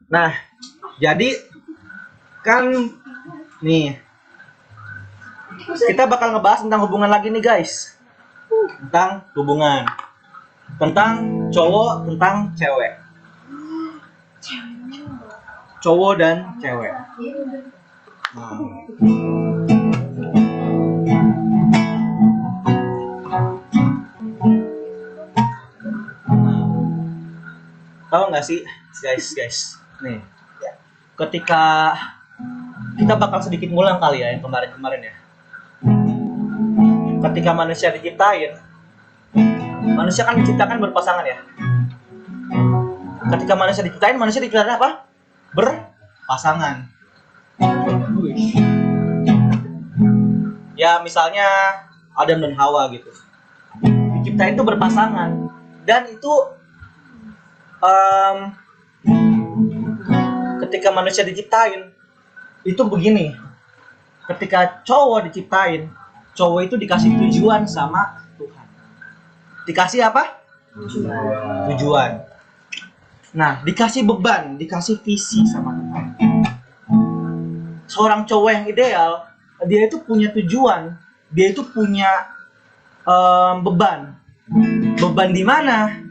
Nah, jadi kan nih kita bakal ngebahas tentang hubungan lagi nih guys. Tentang hubungan. Tentang cowok, tentang cewek. Cowok dan cewek. Tahu nggak sih guys, nih ketika kita bakal sedikit ngulang kali ya yang kemarin ya. Ketika manusia diciptain, manusia kan diciptakan berpasangan ya. Ketika manusia diciptain apa? Berpasangan. Ya misalnya Adam dan Hawa gitu. Diciptain itu berpasangan dan itu ketika manusia diciptain itu begini. Ketika cowok diciptain, cowok itu dikasih tujuan sama Tuhan. Dikasih apa? Tujuan. Nah, dikasih beban, dikasih visi sama Tuhan. Seorang cowok yang ideal, dia itu punya tujuan, dia itu punya beban. Beban di mana?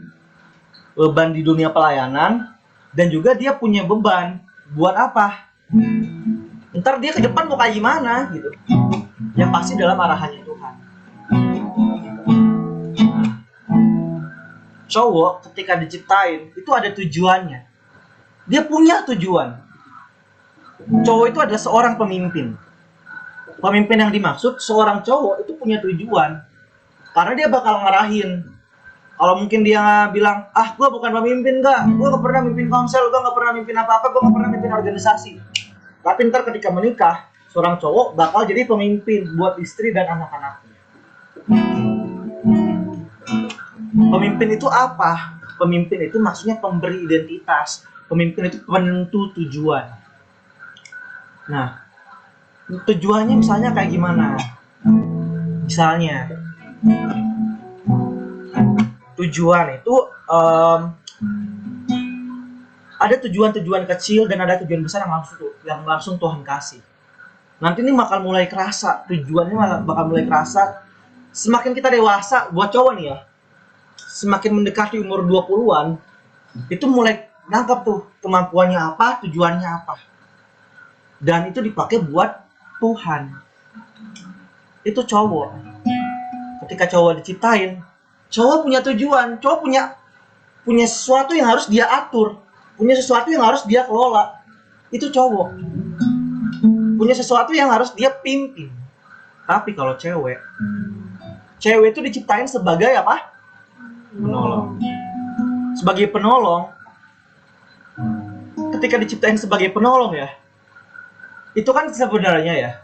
Beban di dunia pelayanan, dan juga dia punya beban buat apa? Ntar dia ke depan mau kayak gimana gitu. Yang pasti dalam arahannya Tuhan. Cowok ketika diciptain itu ada tujuannya. Dia punya tujuan. Cowok itu adalah seorang pemimpin. Pemimpin yang dimaksud seorang cowok itu punya tujuan. Karena dia bakal ngarahin. Kalau mungkin dia bilang, gue bukan pemimpin gak, gue gak pernah mimpin komsel, gue gak pernah mimpin apa-apa, gue gak pernah mimpin organisasi. Tapi ntar ketika menikah, seorang cowok bakal jadi pemimpin buat istri dan anak-anaknya. Pemimpin itu apa? Pemimpin itu maksudnya pemberi identitas. Pemimpin itu penentu tujuan. Nah, tujuannya misalnya kayak gimana? Misalnya, tujuan itu ada tujuan-tujuan kecil dan ada tujuan besar yang langsung Tuhan kasih. Nanti ini bakal mulai kerasa, tujuannya bakal mulai kerasa semakin kita dewasa, buat cowok nih ya. Semakin mendekati umur 20-an, itu mulai nangkep tuh kemampuannya apa, tujuannya apa. Dan itu dipakai buat Tuhan. Itu cowok. Ketika cowok diciptain, cowok punya tujuan, cowok punya sesuatu yang harus dia atur, punya sesuatu yang harus dia kelola. Itu cowok. Punya sesuatu yang harus dia pimpin. Tapi kalau cewek itu diciptain sebagai apa? Penolong. Sebagai penolong. Ketika diciptain sebagai penolong ya, itu kan sebenarnya ya,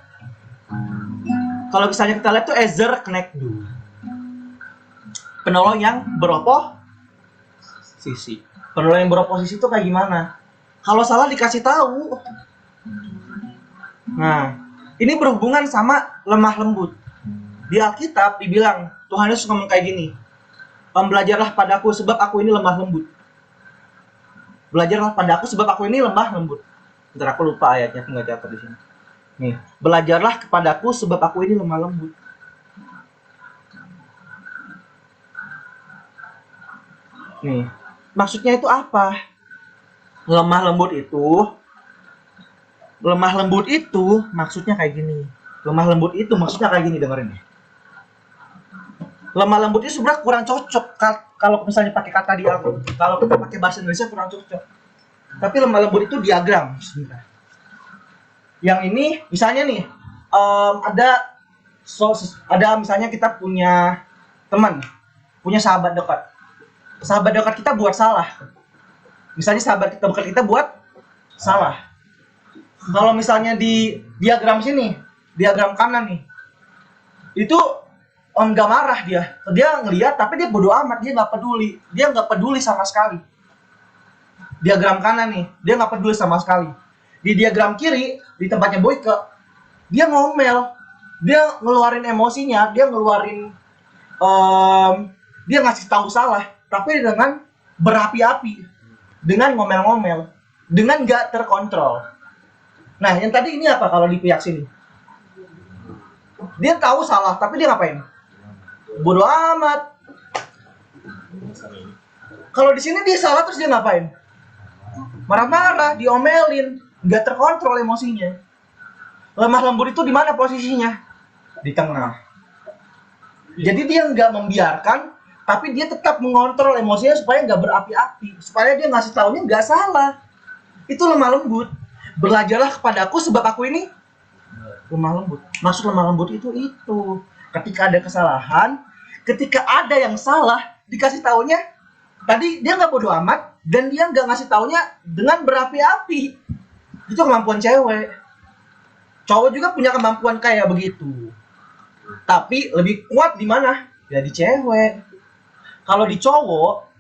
kalau misalnya kita lihat tuh Ezer Kenekdu, penolong yang beroposisi. Penolong yang beroposisi itu kayak gimana? Kalau salah dikasih tahu. Nah, ini berhubungan sama lemah lembut. Di Alkitab dibilang, Tuhan Yesus ngomong kayak gini, belajarlah padaku sebab aku ini lemah lembut. Belajarlah padaku sebab aku ini lemah lembut. Bentar, aku lupa ayatnya, aku nggak catat di sini. Nih, belajarlah kepadaku sebab aku ini lemah lembut. Nih, maksudnya itu apa? Lemah lembut itu maksudnya kayak gini. Lemah lembut itu maksudnya kayak gini, dengerin nih. Lemah lembut itu sebenarnya kurang cocok kalau misalnya pakai kata diagram. Kalau kita pakai bahasa Indonesia kurang cocok. Tapi lemah lembut itu diagram sebenarnya. Yang ini misalnya nih, ada misalnya kita punya teman, punya sahabat dekat. Sahabat dekat kita buat salah. Misalnya sahabat dekat kita buat salah. Kalau misalnya di diagram sini, diagram kanan nih, itu nggak marah dia ngelihat tapi dia bodo amat, dia nggak peduli sama sekali. Diagram kanan nih, dia nggak peduli sama sekali. Di diagram kiri, di tempatnya Boyke, dia ngomel, dia ngeluarin emosinya, dia ngasih tahu salah, tapi dengan berapi-api, dengan ngomel-ngomel. dengan nggak terkontrol. Nah, yang tadi ini apa kalau di pihak sini? Dia tahu salah, tapi dia ngapain? Bodoh amat. Kalau di sini dia salah terus dia ngapain? Marah-marah, diomelin, nggak terkontrol emosinya. Lemah lembut itu di mana posisinya? Di tengah. Jadi dia nggak membiarkan, tapi dia tetap mengontrol emosinya supaya nggak berapi-api, supaya dia ngasih taunya nggak salah. Itu lemah lembut. Belajarlah kepadaku sebab aku ini lemah lembut. Maksud lemah lembut itu. Ketika ada kesalahan, ketika ada yang salah, dikasih taunya. Tadi dia nggak bodo amat dan dia nggak ngasih taunya dengan berapi-api. Itu kemampuan cewek. Cowok juga punya kemampuan kayak begitu. Tapi lebih kuat di mana? Ya di cewek. Kalau di cowok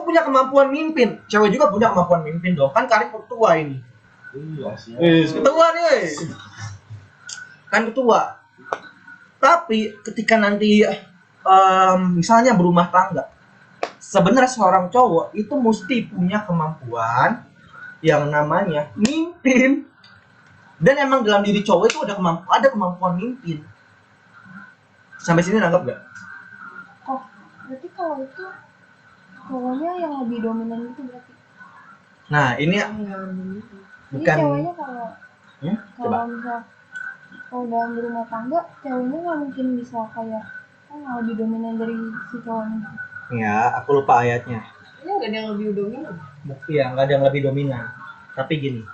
punya kemampuan mimpin. Cewek juga punya kemampuan mimpin dong. Kan Karin ketua ini. Iya sih. Ketua nih. Kan ketua. Tapi ketika nanti misalnya berumah tangga, sebenarnya seorang cowok itu mesti punya kemampuan yang namanya mimpin. Dan emang dalam diri cowok itu ada kemampuan mimpin. Sampai sini nanggap gak? Oh, berarti kalau itu cowoknya yang lebih dominan itu berarti. Nah, ini Jadi bukan. ceweknya kalau Coba. misal kalau dalam berumah tangga, ceweknya nggak mungkin bisa kayak lebih dominan dari si cowoknya. Ya, aku lupa ayatnya. Ini nggak ada yang lebih dominan. Iya, nggak ada yang lebih dominan. Tapi gini,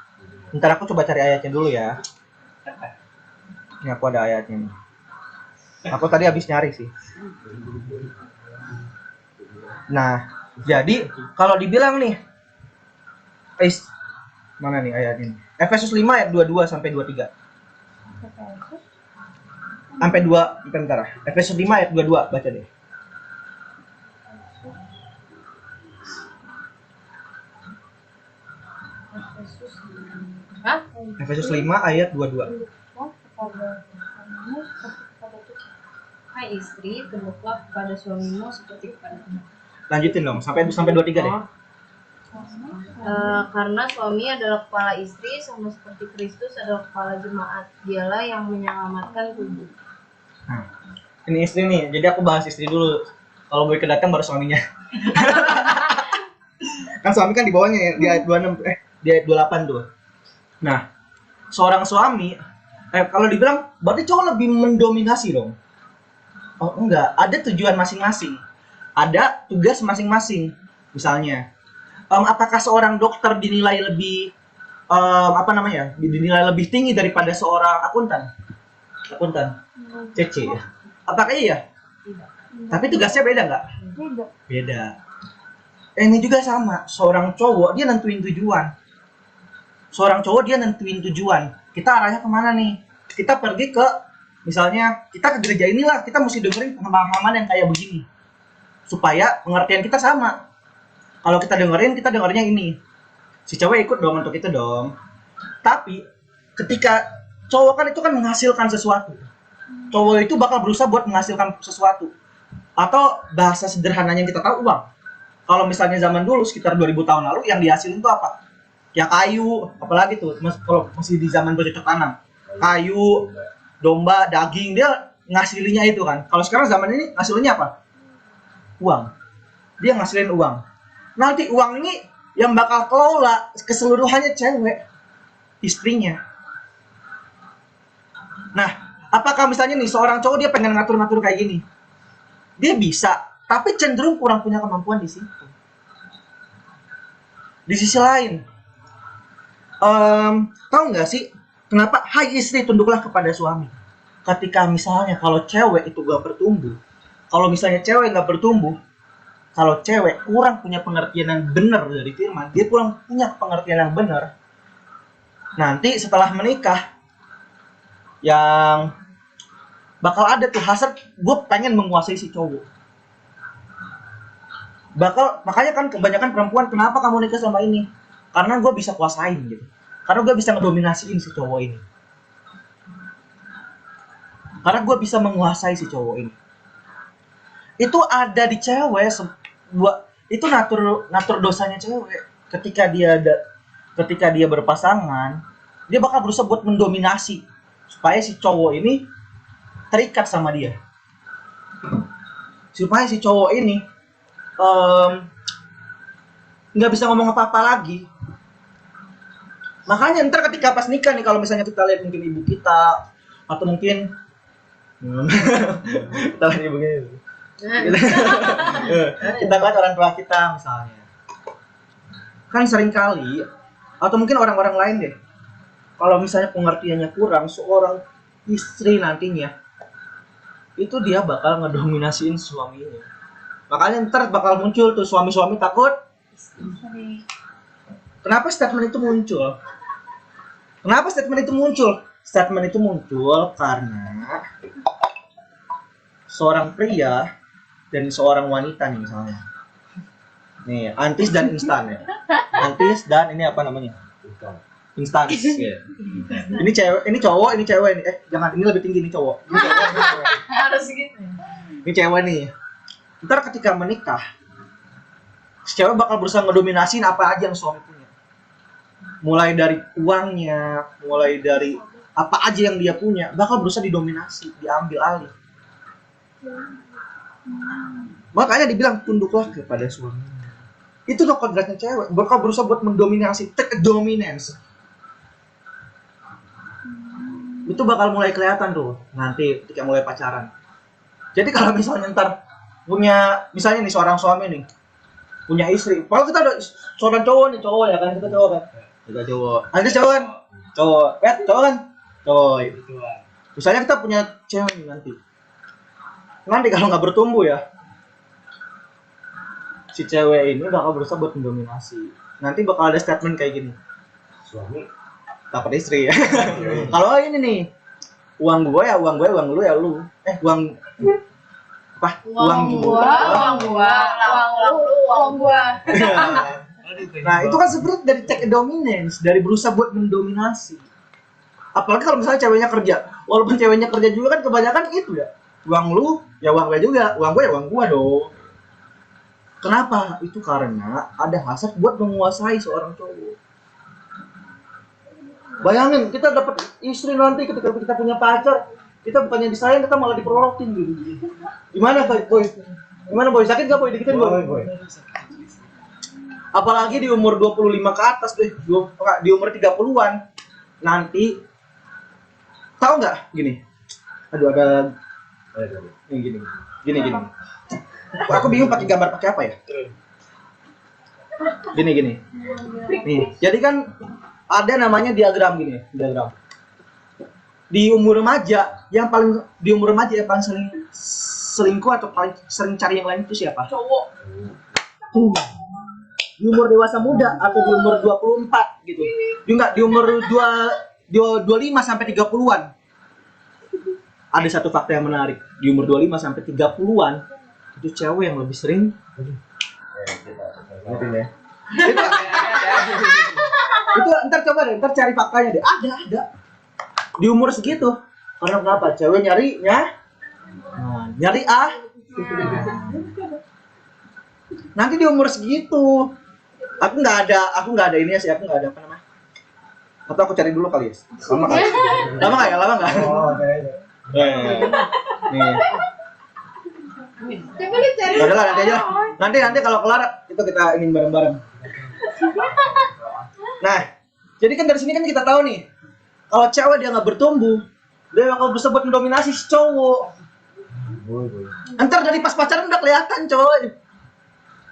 ntar aku coba cari ayatnya dulu ya. Ini aku ada ayatnya nih. Aku tadi habis nyari sih. Nah, jadi kalau dibilang nih, mana nih ayatnya? Efesus 5 ayat 22 sampai 23. Sampai 2, bentar. Efesus 5 ayat 22, baca deh. Hah? Efesus 5 ayat 22. Hai istri, tunduklah kepada suamimu seperti kepada anak. Lanjutin dong, sampai 23 deh. Karena suami adalah kepala istri, sama seperti Kristus adalah kepala jemaat. Dialah yang menyelamatkan tubuh. Nah, ini istri nih, jadi aku bahas istri dulu. Kalau boy kedatang baru suaminya. Kan suami kan di bawahnya ya, di ayat 26, di ayat 28 tuh. Nah, seorang suami, kalau dibilang berarti cowok lebih mendominasi dong. Oh enggak, ada tujuan masing-masing. Ada tugas masing-masing. Misalnya, apakah seorang dokter dinilai lebih dinilai lebih tinggi daripada seorang akuntan? CC ya. Apakah iya? Tidak. Tapi tugasnya beda nggak? Beda. Ini juga sama. Seorang cowok dia nentuin tujuan. Kita arahnya kemana nih? Kita pergi ke, misalnya kita ke gereja inilah, kita mesti dengerin pemahaman yang kayak begini. Supaya pengertian kita sama. Kalau kita dengernya ini. Si cewek ikut dong untuk itu dong. Tapi ketika cowok kan itu kan menghasilkan sesuatu. Cowok itu bakal berusaha buat menghasilkan sesuatu. Atau bahasa sederhananya yang kita tahu, uang. Kalau misalnya zaman dulu sekitar 2000 tahun lalu yang dihasilin itu apa? Ya kayu, apalagi tuh kalau masih di zaman bercocok tanam. Kayu, domba, daging, dia ngasilinnya itu kan. Kalau sekarang zaman ini ngasilinnya apa? Uang. Dia ngasilin uang. Nanti uang ini yang bakal kelola keseluruhannya cewek, istrinya. Nah, apakah misalnya nih seorang cowok dia pengen ngatur-ngatur kayak gini? Dia bisa, tapi cenderung kurang punya kemampuan di situ. Di sisi lain, tahu nggak sih kenapa hai istri tunduklah kepada suami? Ketika misalnya kalau cewek itu gak bertumbuh, kalau misalnya cewek gak bertumbuh, kalau cewek kurang punya pengertian yang benar dari firman, dia kurang punya pengertian yang benar. Nanti setelah menikah, yang bakal ada tuh hasrat, gue pengen menguasai si cowok. Makanya kan kebanyakan perempuan, kenapa kamu nikah sama ini? Karena gue bisa kuasain gitu. Karena gue bisa ngedominasiin si cowok ini. Karena gue bisa menguasai si cowok ini. Itu ada di cewek, itu natur dosanya cewek. Ketika dia ketika dia berpasangan, dia bakal berusaha buat mendominasi supaya si cowok ini terikat sama dia. Supaya si cowok ini nggak bisa ngomong apa-apa lagi. Makanya ntar ketika pas nikah nih, kalau misalnya kita lihat mungkin ibu kita atau mungkin kita lihat ibu kita, kita lihat orang tua kita misalnya, kan sering kali atau mungkin orang-orang lain deh, kalau misalnya pengertiannya kurang, seorang istri nantinya itu dia bakal ngedominasiin suaminya. Makanya ntar bakal muncul tuh suami-suami takut. Sering. Kenapa statement itu muncul? Kenapa statement itu muncul? Statement itu muncul karena seorang pria dan seorang wanita nih misalnya. Nih, antis dan instan ya. Antis dan ini apa namanya? Instan. Ya. Ini cewek, ini cowok, ini cewek ini. Jangan, ini lebih tinggi, ini cowok. Ini cewek. Harus gitu. Ini cewek nih. Ntar ketika menikah, si cewek bakal berusaha ngedominasin apa aja yang suami punya. Mulai dari uangnya, mulai dari apa aja yang dia punya, bakal berusaha didominasi, diambil alih. Makanya dibilang tunduklah kepada suami. Itu no kodratnya cewek, bakal berusaha buat mendominasi, take a dominance. Itu bakal mulai kelihatan tuh nanti ketika mulai pacaran. Jadi kalau misalnya ntar punya, misalnya nih seorang suami nih punya istri, kalau kita ada seorang cowok nih, cowok ya kan, kita cowok kan, kita cowok, ada cowok kan, cowok kan, cowok. Misalnya kita punya cewek nih nanti kalau nggak bertumbuh ya, si cewek ini bakal berusaha buat mendominasi. Nanti bakal ada statement kayak gini, suami dapat istri ya. Kalau ini nih, uang gue ya uang gue, uang lu ya lu. Uang apa? Uang gua. Nah, itu kan sebenarnya dari take a dominance, dari berusaha buat mendominasi. Apalagi kalau misalnya ceweknya kerja. Walaupun ceweknya kerja juga kan kebanyakan itu ya. Uang lu, ya uang gue juga. Uang gue ya uang gue dong. Kenapa? Itu karena ada hasrat buat menguasai seorang cowok. Bayangin, kita dapat istri nanti ketika kita punya pacar, kita bukannya disayang, kita malah diperolokin gitu. Gimana boy? Gimana boy? Sakit gak boy? Dikitin boy? Apalagi di umur 25 ke atas deh, di umur 30-an. Nanti tahu nggak gini? Aduh ada gini. Aku bingung pakai gambar pakai apa ya? Gini. Nih, jadi kan ada namanya diagram gini, diagram. Di umur remaja yang paling sering selingkuh atau paling sering cari yang lain itu siapa? Cowok. Di umur dewasa muda atau di umur 24 gitu. Di umur 25 sampai 30-an. Ada satu fakta yang menarik. Di umur 25 sampai 30-an itu cewek yang lebih sering itu ntar coba deh, ntar cari faktanya deh. Ada. Di umur segitu. Karena kenapa? Cewek nyarinya nyari nanti di umur segitu. Aku nggak ada ini ya sih, aku nggak ada apa namanya. Atau aku cari dulu kali ya. Lama nggak? Oh, nih. Coba lu cari. Udah lah, nanti aja. Nanti kalau kelar itu kita ingin bareng-bareng. Nah, jadi kan dari sini kan kita tahu nih, kalau cewek dia nggak bertumbuh, dia bakal berusaha buat mendominasi si cowok. Ntar dari pas pacaran udah kelihatan cowok.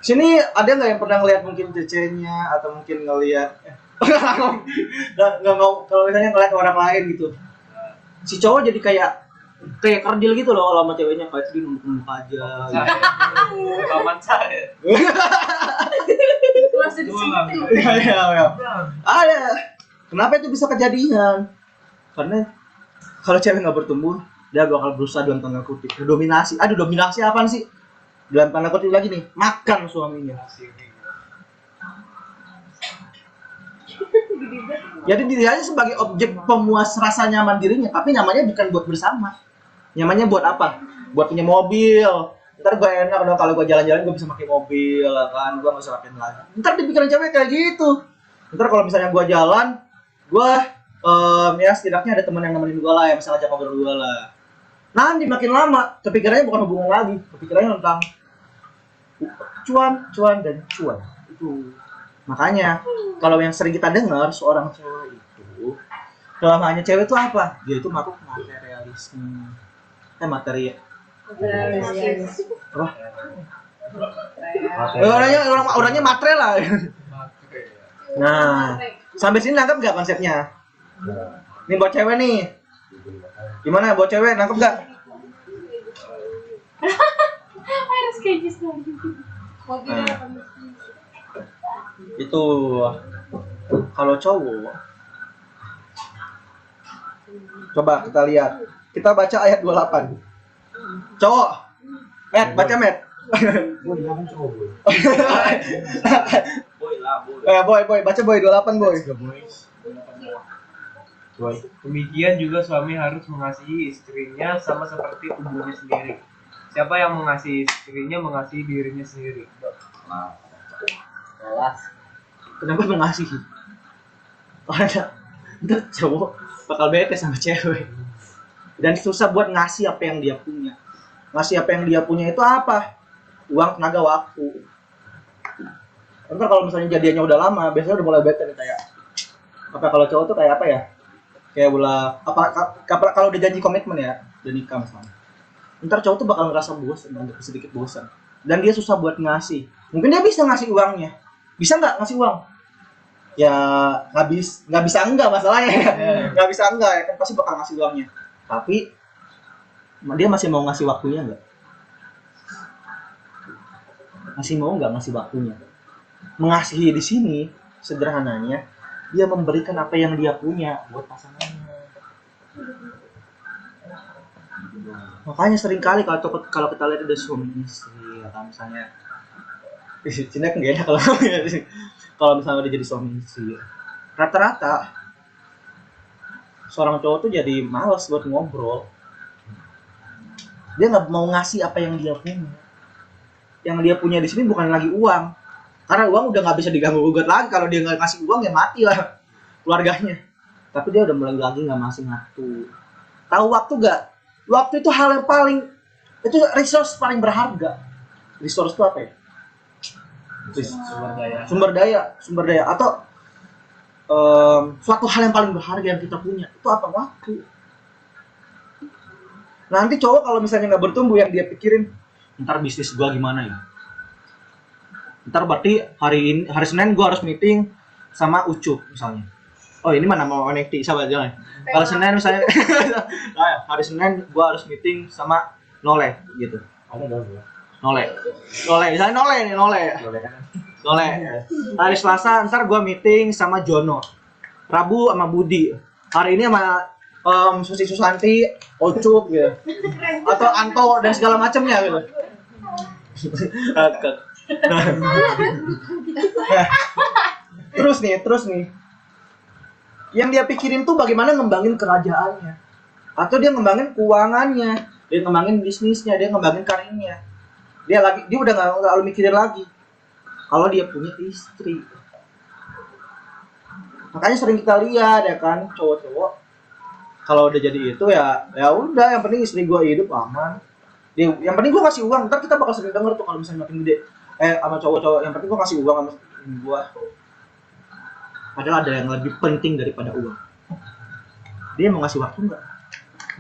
Sini ada nggak yang pernah ngelihat mungkin cecenya atau mungkin ngelihat nggak kalau misalnya ngelihat orang lain gitu, si cowok jadi kayak kerdil gitu loh kalau sama ceweknya, kayak dia nunduk aja. Paman saya. Iya. Ada. Kenapa itu bisa kejadian? Karena kalau cewek nggak bertumbuh, dia bakal berusaha dalam tanda kutip dominasi. Aduh, dominasi apaan sih? Dalam tanda kutip lagi nih, makan suaminya. Jadi dirinya sebagai objek pemuas rasa nyaman dirinya, tapi nyamannya bukan buat bersama. Nyamannya buat apa? Buat punya mobil. Ntar gue enak dong kalau gue jalan-jalan gue bisa pakai mobil kan, gue nggak usah pakai lagi. Ntar dipikirin cewek kayak gitu. Ntar kalau misalnya gue jalan, gue ya setidaknya ada teman yang nemenin gue lah, yang bisa ngajak ngobrol gue lah. Nanti makin lama, kepikirannya bukan hubungan lagi, kepikirannya tentang cuan dan cuan. Itu makanya kalau yang sering kita dengar seorang cewek itu, kelemahannya cewek itu apa? Dia itu mabuk materialisme. Materi. Apa? Orangnya matre lah. Nah, sampai sini nangkep nggak konsepnya? Ini buat cewek nih. Gimana buat cewek nangkep nggak? Harus kayak gitu lagi. Itu kalau cowok. Coba kita lihat. Kita baca ayat 28. Cowok. Baca Met. Boy, baca boy 28 boy. Demikian juga suami harus mengasihi istrinya sama seperti tubuhnya sendiri. Siapa yang mengasihi istrinya mengasihi dirinya sendiri. Jelas. Kenapa mengasihi? Karena itu cowok bakal bete sama cewek. Dan susah buat ngasih apa yang dia punya. Ngasih apa yang dia punya itu apa? Uang, tenaga, waktu. Ntar kalau misalnya jadiannya udah lama, biasanya udah mulai bete nih kayak apa kalau cowok tuh kayak apa ya? Kayak kalau udah janji komitmen ya, udah nikah misalnya. Ntar cowok tuh bakal ngerasa bosan, sedikit bosan. Dan dia susah buat ngasih. Mungkin dia bisa ngasih uangnya. Bisa nggak ngasih uang? Ya nggak bisa enggak masalahnya. Nggak bisa enggak ya kan pasti bakal ngasih uangnya. Tapi dia masih mau ngasih waktunya nggak? Masih mau nggak ngasih waktunya? Mengasihi di sini sederhananya dia memberikan apa yang dia punya buat pasangannya. Makanya seringkali kalau kita lihat ada suami istri atau misalnya Cina kan gak enak kalau misalnya udah jadi suami istri, rata-rata seorang cowok tuh jadi malas buat ngobrol. Dia nggak mau ngasih apa yang dia punya. Yang dia punya di sini bukan lagi uang, karena uang udah nggak bisa diganggu gugat lagi. Kalau dia nggak ngasih uang ya mati lah keluarganya. Tapi dia udah mulai lagi nggak ngasih waktu. Tahu waktu gak? Waktu itu hal yang paling, itu resource paling berharga. Resource itu apa ya? Sumber daya atau suatu hal yang paling berharga yang kita punya itu apa? Waktu. Nanti cowok kalau misalnya nggak bertumbuh, yang dia pikirin ntar bisnis gua gimana ya, ntar berarti hari Senin gua harus meeting sama Ucup misalnya. Oh ini mana mau connecting sahabat jangan. Kalau Senin misalnya hari Senin gua harus meeting sama Nole gitu. Nole misalnya Nole. Hari Selasa ntar gua meeting sama Jono. Rabu sama Budi. Hari ini sama Susi Susanti, Ocup gitu. Atau Anto dan segala macamnya gitu. Terus nih. Yang dia pikirin tuh bagaimana ngembangin kerajaannya. Atau dia ngembangin keuangannya, dia ngembangin bisnisnya, dia ngembangin karirnya. Dia udah enggak terlalu mikirin lagi kalau dia punya istri. Makanya sering kita lihat ya kan, cowok-cowok kalau udah jadi itu ya udah, yang penting istri gue hidup aman. Yang penting gue kasih uang. Ntar kita bakal sering denger tuh kalau misalnya makin gede sama cowok-cowok, yang penting gue kasih uang sama istri gue. Padahal ada yang lebih penting daripada uang. Dia mau ngasih waktu nggak?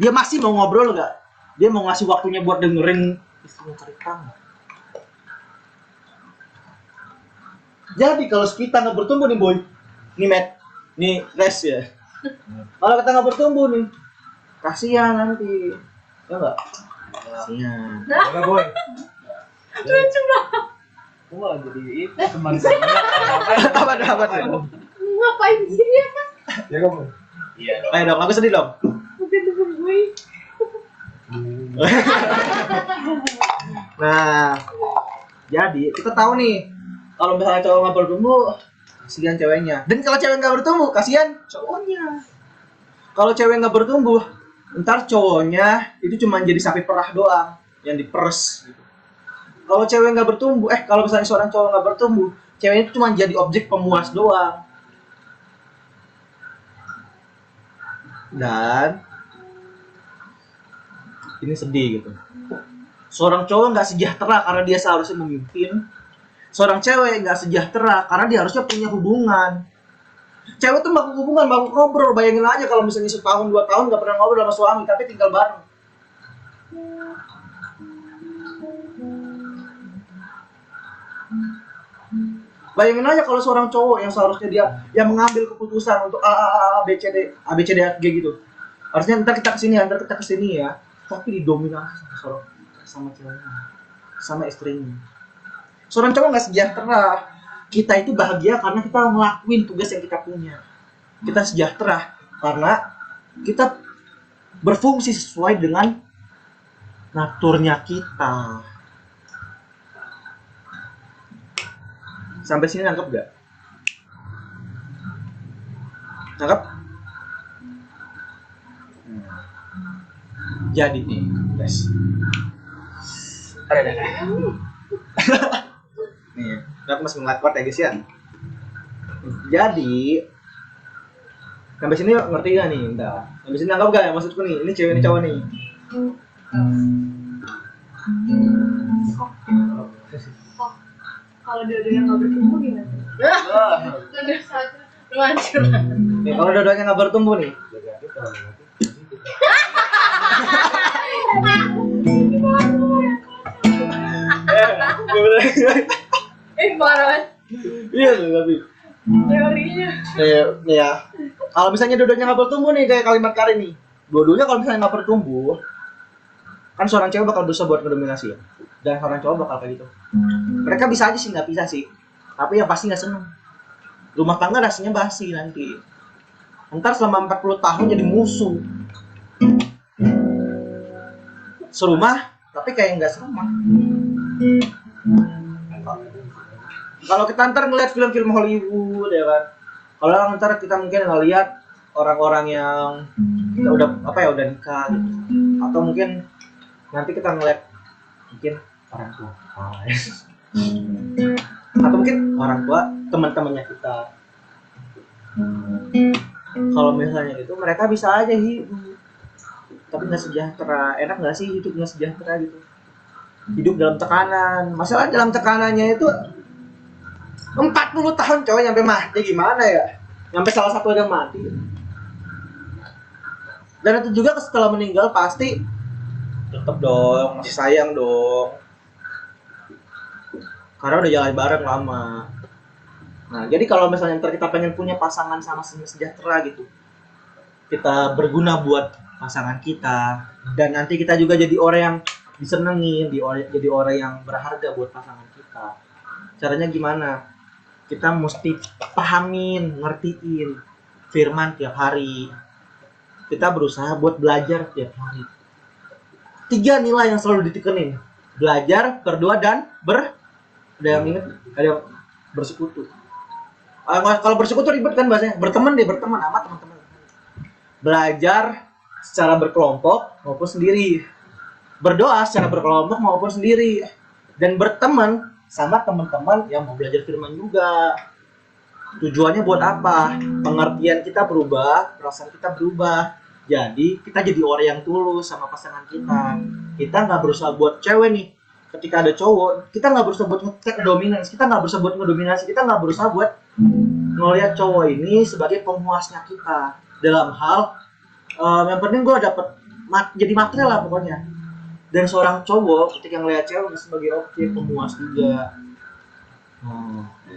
Dia masih mau ngobrol nggak? Dia mau ngasih waktunya buat dengerin istrinya cerita nggak? Jadi kalau kita nggak bertumbuh nih boy, nih Matt, nih Res ya. Kalau kita nggak bertumbuh nih, kasihan nanti, ya nggak? Kasihan. Apa boy? Lucu banget. Wah jadi itu teman-teman. Apa? Ngapain sih ya? Ya kamu. Iya. Ayo dong, aku sedih dong. Bukan temen gue. Nah, jadi kita tahu nih, kalau misalnya cowok nggak bertumbuh, kasihan ceweknya. Dan kalau cewek nggak bertumbuh, kasihan cowoknya. Kalau cewek nggak bertumbuh, ntar cowoknya itu cuma jadi sapi perah doang yang diperes. Gitu. Kalau cewek nggak bertumbuh, kalau misalnya seorang cowok nggak bertumbuh, ceweknya itu cuma jadi objek pemuas doang. Dan ini sedih gitu. Seorang cowok nggak sejahtera karena dia seharusnya memimpin. Seorang cewek nggak sejahtera karena dia harusnya punya hubungan. Cewek tuh bangun hubungan, bangun ngobrol. Bayangin aja kalau misalnya setahun 2 tahun nggak pernah ngobrol sama suami, tapi tinggal bareng. Bayangin aja kalau seorang cowok yang seharusnya dia yang mengambil keputusan untuk A B C D A B C D F G gitu. Harusnya ntar kita kesini ya, ntar kita kesini ya. Tapi didominasi sama ceweknya, sama istrinya. Seorang cowok nggak sejahtera. Kita itu bahagia karena kita ngelakuin tugas yang kita punya. Kita sejahtera karena kita berfungsi sesuai dengan naturnya kita. Sampai sini nangkep gak? Nangkep? Jadi nih, guys. Ada. Nih, aku masih ngelakot ya guys ya. Jadi sampai sini ngerti gak nih? Entah. Sampai sini nangkep gak ya maksudku nih? Ini cewek ini cowok nih. Kalau dua-duanya nggak bertumbuh gimana? Udah satu, lu hancur. Nih, kalau dua-duanya nggak bertumbuh nih. Parah. Iya tuh tapi. Teorinya. Ya. Kalau misalnya dua-duanya nggak bertumbuh nih kayak kalimat Karin nih. Dua-duanya kalau misalnya nggak bertumbuh, kan seorang cewek bakal berusaha buat ngedominasi ya. Dan seorang cowok bakal kayak gitu. Mereka bisa aja sih nggak bisa sih. Tapi yang pasti nggak seneng. Rumah tangga rasanya basi nanti. Ntar selama 40 tahun jadi musuh. Serumah, tapi kayak nggak serumah. Kalau kita ntar ngeliat film-film Hollywood ya kan, kalau ntar kita mungkin ngeliat orang-orang yang kita udah nikah gitu. Atau mungkin nanti kita ngeliat mungkin orang tua atau mungkin orang tua teman-temannya kita. Kalau misalnya gitu mereka bisa aja hidup tapi nggak sejahtera. Enak nggak sih hidup nggak sejahtera gitu, hidup dalam tekanan. Masalah dalam tekanannya itu 40 tahun cowok nyampe mati gimana ya, nyampe salah satu yang mati. Dan itu juga setelah meninggal pasti tetep dong masih sayang dong karena udah jalan bareng lama. Nah jadi kalau misalnya ntar kita pengen punya pasangan sama sejahtera gitu, kita berguna buat pasangan kita dan nanti kita juga jadi orang yang disenengin, jadi orang yang berharga buat pasangan kita. Caranya gimana? Kita mesti pahamin, ngertiin firman tiap hari. Kita berusaha buat belajar tiap hari. 3 nilai yang selalu ditekanin: belajar, berdoa, dan ada yang inget? Ada yang bersekutu. Kalau bersekutu ribet kan bahasanya. Berteman sama teman-teman. Belajar secara berkelompok maupun sendiri. Berdoa secara berkelompok maupun sendiri. Dan berteman sama teman-teman yang mau belajar firman juga. Tujuannya buat apa? Pengertian kita berubah, perasaan kita berubah. Jadi kita jadi orang yang tulus sama pasangan kita. Kita nggak berusaha buat cewek nih. Ketika ada cowok, kita nggak berusaha buat nge-take dominance. Kita nggak berusaha buat ngedominasi. Kita nggak berusaha buat ngelihat cowok ini sebagai pemuasnya kita. Dalam hal yang penting gue dapet jadi material lah pokoknya. Dan seorang cowok ketika ngelihat cewek sebagai objek pemuas juga.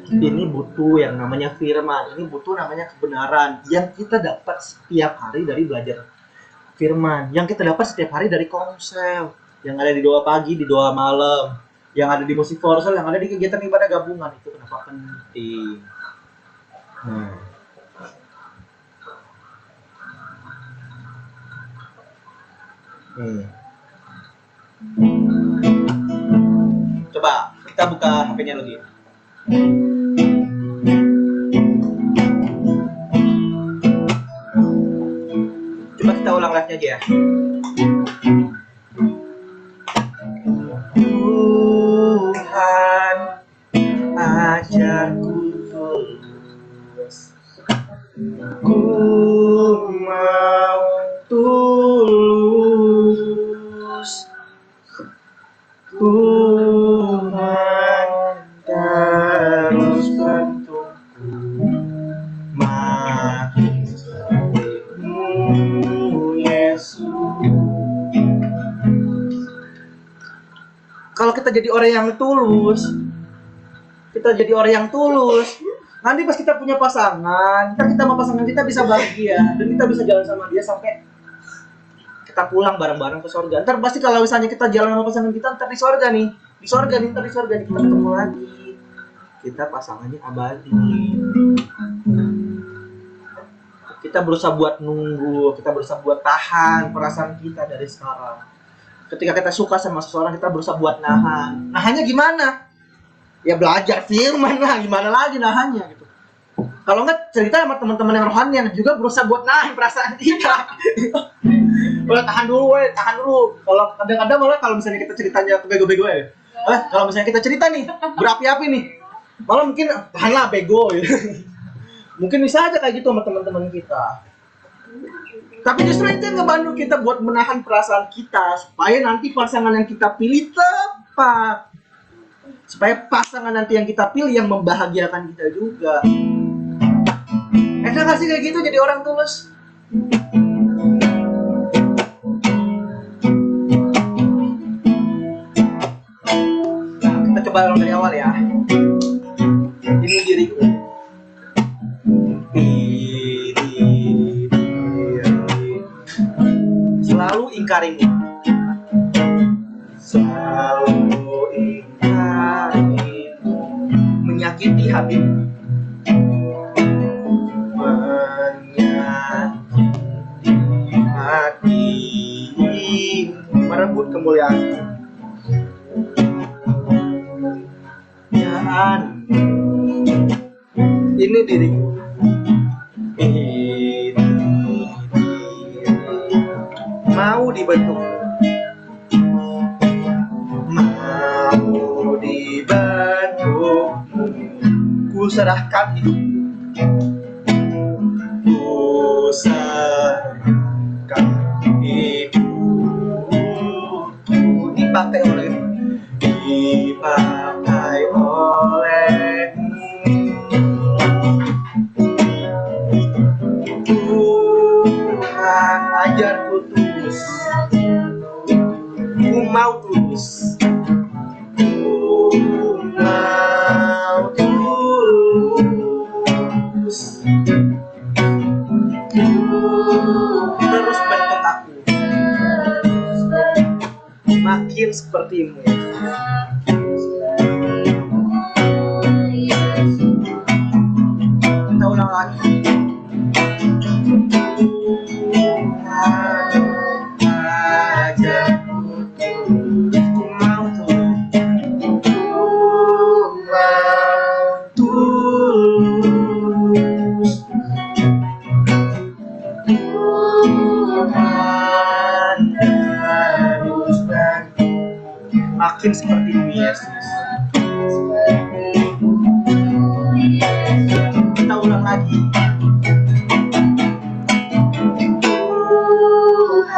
Ini butuh yang namanya firman, ini butuh namanya kebenaran yang kita dapat setiap hari dari belajar firman, yang kita dapat setiap hari dari konsel, yang ada di doa pagi, di doa malam, yang ada di musik forsel, yang ada di kegiatan ibadah gabungan. Itu kenapa penting. Coba kita buka HP-nya lagi. Coba kita ulang live-nya aja ya. Tuhan, ajarku tulus. Ku mau jadi orang yang tulus, nanti pas kita punya pasangan, kita sama pasangan kita bisa bahagia dan kita bisa jalan sama dia sampai kita pulang bareng-bareng ke surga. Ntar pasti kalau misalnya kita jalan sama pasangan kita, ntar di surga nih kita ketemu lagi, kita pasangannya abadi. Kita berusaha buat nunggu, kita berusaha buat tahan perasaan kita dari sekarang. Ketika kita suka sama seseorang, kita berusaha buat nahan. Nahannya gimana? Ya belajar firman lah, gimana lagi nahannya gitu. Kalau enggak cerita sama teman-teman yang rohani yang juga berusaha buat nahan perasaan kita. Udah tahan dulu. Kalau kadang-kadang malah kalau misalnya kita ceritanya bego-bego ya. Kalau misalnya kita cerita nih, berapi-api nih. Malah mungkin tahanlah bego gitu. Mungkin bisa aja kayak gitu sama teman-teman kita. Tapi justru itu yang ngebantu kita buat menahan perasaan kita supaya nanti pasangan yang kita pilih tepat. Supaya pasangan nanti yang kita pilih yang membahagiakan kita juga. Enak gak sih kayak gitu jadi orang tulus? Nah, kita coba ulang dari awal ya. Ini diriku. Selalu ingkarimu, menyakiti hatimu, merebut kemuliaan. Jangan, ini diriku. Mau dibentuk, ku serahkan hidup, ku serahkan hidup, dipakai oleh Tuhan. Ajarku tulus, ku mau tulus, terus bentuk aku makin sepertimu. Kita ulang lagi. Makin seperti Yesus. Kita ulang lagi. Tuhan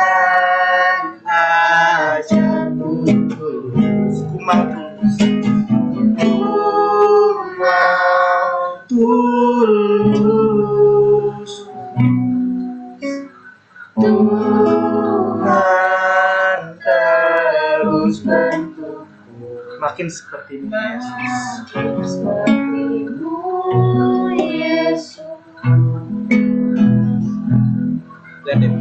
ajarku tulus, ku mau tulus, ku mau tulus. Tuhan terus bentuk makin seperti Yesus. Lihat deh,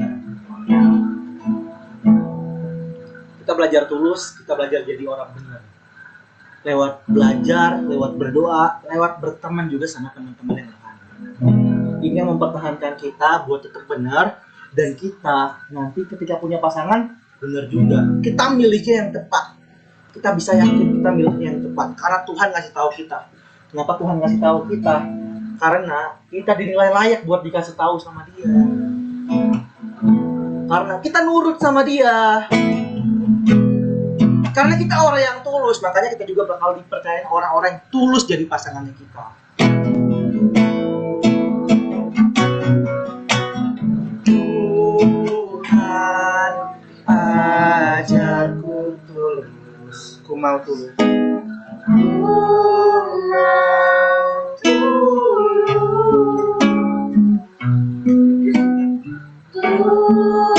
kita belajar tulus, kita belajar jadi orang benar. Lewat belajar, lewat berdoa, lewat berteman juga sama teman-teman yang rohani. Ini yang mempertahankan kita buat tetap benar, dan kita nanti ketika punya pasangan benar juga. Kita milihnya yang tepat. Kita bisa yakin kita milihnya yang tepat karena Tuhan ngasih tahu kita. Kenapa Tuhan ngasih tahu kita? Karena kita dinilai layak buat dikasih tahu sama Dia. Karena kita nurut sama Dia. Karena kita orang yang tulus, makanya kita juga bakal dipercayain orang-orang yang tulus jadi pasangannya kita. Tuhan ajarku tulus, ku mau tulus.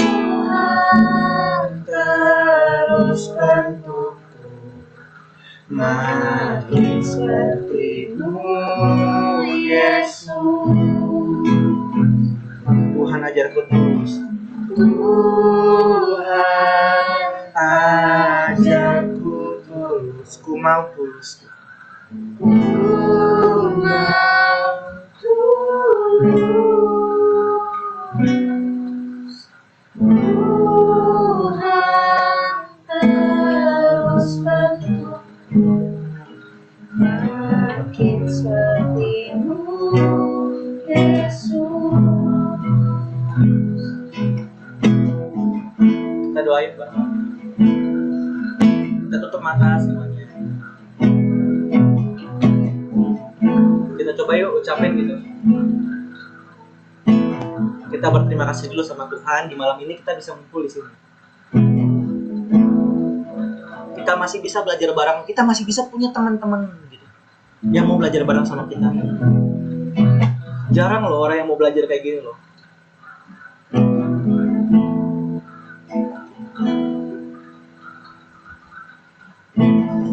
Tuhan terus bentukku makin seperti-Mu, Yesus. Tuhan ajarku tulus. Tuhan ajarku tulus. Ku mau tulus. Ku mau tulus. Tuhan terus bantu makin seperti-Mu, Yesus. Kita doain bareng. Kita tutup mata semuanya. Kita coba yuk ucapin gitu. Kita berterima kasih dulu sama Tuhan, di malam ini kita bisa ngumpul di sini. Kita masih bisa belajar bareng, kita masih bisa punya teman-teman gitu yang mau belajar bareng sama kita. Jarang loh orang yang mau belajar kayak gini loh.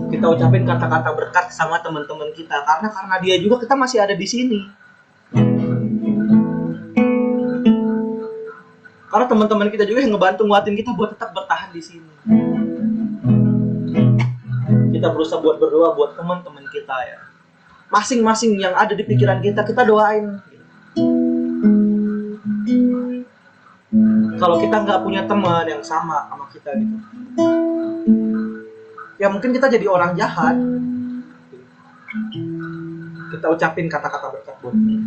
Kita ucapin kata-kata berkat sama teman-teman kita, karena dia juga kita masih ada di sini. Karena teman-teman kita juga yang ngebantu nguatin kita buat tetap bertahan di sini. Kita berusaha buat berdoa buat teman-teman kita ya. Masing-masing yang ada di pikiran kita doain. Kalau kita nggak punya teman yang sama kita gitu, ya mungkin kita jadi orang jahat. Kita ucapin kata-kata berkat buat dia.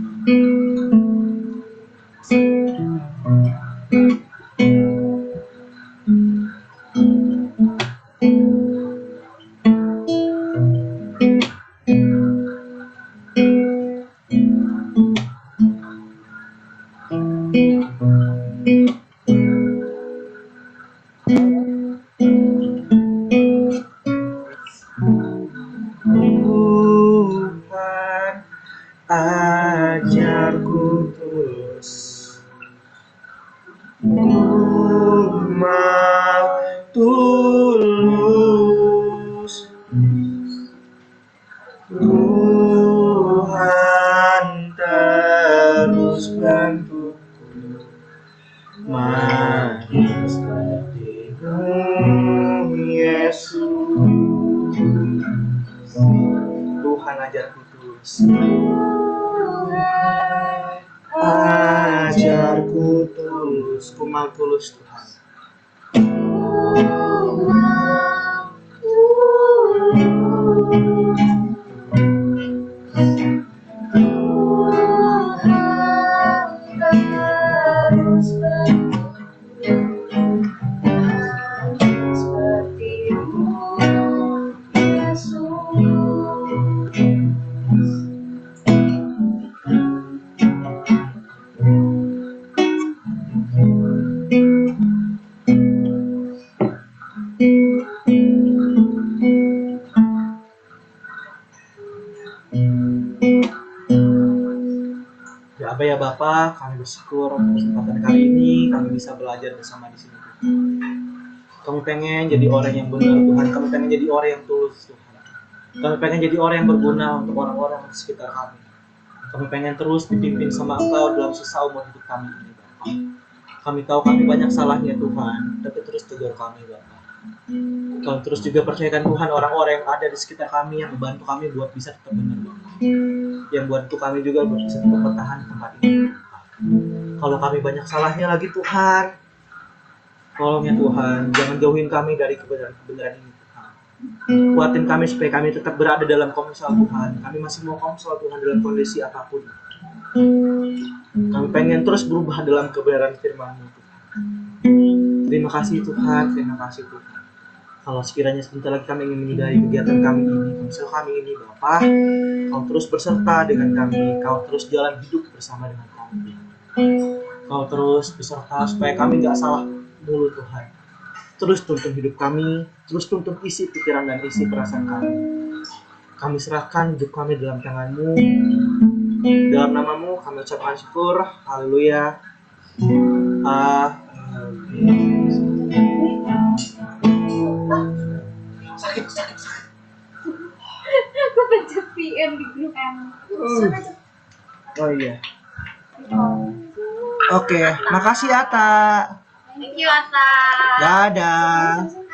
Tuhan ajarku terus, ku mau tulus. Tuhan terus bantuku makin seperti-Mu, Yesus. Tuhan ajarku tulus. Ajarku tulus. Ku mau tulus Tuhan. Ya Aba ya Bapa, kami bersyukur untuk kesempatan kali ini kami bisa belajar bersama di sini. Kami pengen jadi orang yang benar Tuhan, kami pengen jadi orang yang tulus Tuhan. Kami pengen jadi orang yang berguna untuk orang-orang di sekitar kami. Kami pengen terus dipimpin sama Engkau dalam sisa umur hidup kami ini Bapa. Kami tahu kami banyak salahnya Tuhan, tapi terus tegur kami Bapa. Kami terus juga percayakan Tuhan orang-orang yang ada di sekitar kami yang membantu kami buat bisa tetap benar Bapa. Yang bantu kami juga buat bisa tetap bertahan di tempat ini. Kalau kami banyak salahnya lagi Tuhan, tolong ya Tuhan, jangan jauhin kami dari kebenaran ini Tuhan. Kuatin kami supaya kami tetap berada dalam komsel Tuhan. Kami masih mau komsel Tuhan dalam kondisi apapun. Kami pengen terus berubah dalam kebenaran firman-Mu Tuhan. Terima kasih Tuhan, terima kasih Tuhan. Kalau sekiranya sebentar lagi kami ingin menyudahi kegiatan kami ini, komsel kami ini Bapa, Kau terus berserta dengan kami, Kau terus jalan hidup bersama dengan kami. Kau terus beserta supaya kami gak salah mulu Tuhan. Terus tuntun hidup kami, terus tuntun isi pikiran dan isi perasaan kami. Kami serahkan hidup kami dalam tangan-Mu. Dalam nama-Mu kami ucapkan syukur. Haleluya. Amin. Sakit. di grup yang Oh iya. Oke, makasih Ata. thank you Ata. Dadah.